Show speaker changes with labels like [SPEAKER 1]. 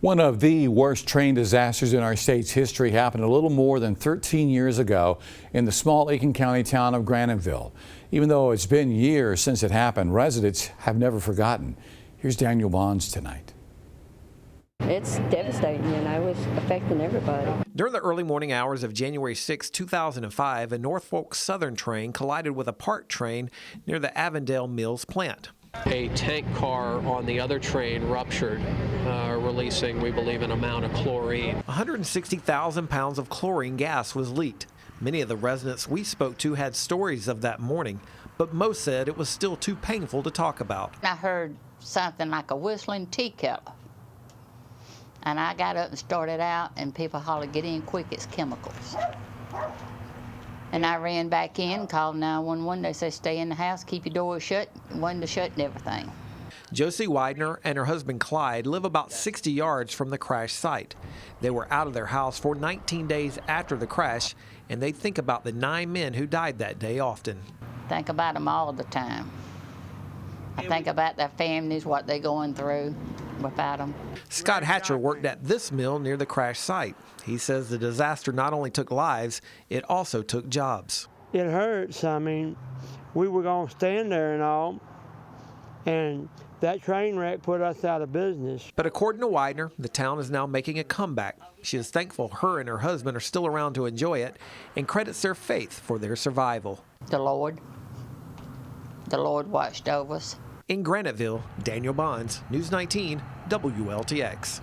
[SPEAKER 1] One of the worst train disasters in our state's history happened a little more than 13 years ago in the small Aiken County town of Graniteville. Even though it's been years since it happened, residents have never forgotten. Here's Daniel Bonds tonight.
[SPEAKER 2] It's devastating, it's affecting everybody.
[SPEAKER 3] During the early morning hours of January 6, 2005, a Norfolk Southern train collided with a parked train near the Avondale Mills plant.
[SPEAKER 4] A tank car on the other train ruptured, releasing, we believe, an amount of chlorine.
[SPEAKER 3] 160,000 pounds of chlorine gas was leaked. Many of the residents we spoke to had stories of that morning, but most said it was still too painful to talk about.
[SPEAKER 5] I heard something like a whistling teakettle, and I got up and started out, and people hollered, "Get in quick, it's chemicals." And I ran back in, called 911. They said, "Stay in the house, keep your doors shut, windows shut, and everything."
[SPEAKER 3] Josie Widener and her husband Clyde live about 60 yards from the crash site. They were out of their house for 19 days after the crash, and they think about the 9 men who died that day often.
[SPEAKER 5] Think about them all the time. I think about their families, what they're going through without them.
[SPEAKER 3] Scott Hatcher worked at this mill near the crash site. He says the disaster not only took lives, it also took jobs.
[SPEAKER 6] It hurts. I mean, we were going to stand there and all, and that train wreck put us out of business.
[SPEAKER 3] But according to Widener, the town is now making a comeback. She is thankful her and her husband are still around to enjoy it and credits their faith for their survival.
[SPEAKER 5] The Lord watched over us.
[SPEAKER 3] In Graniteville, Daniel Bonds, News 19, WLTX.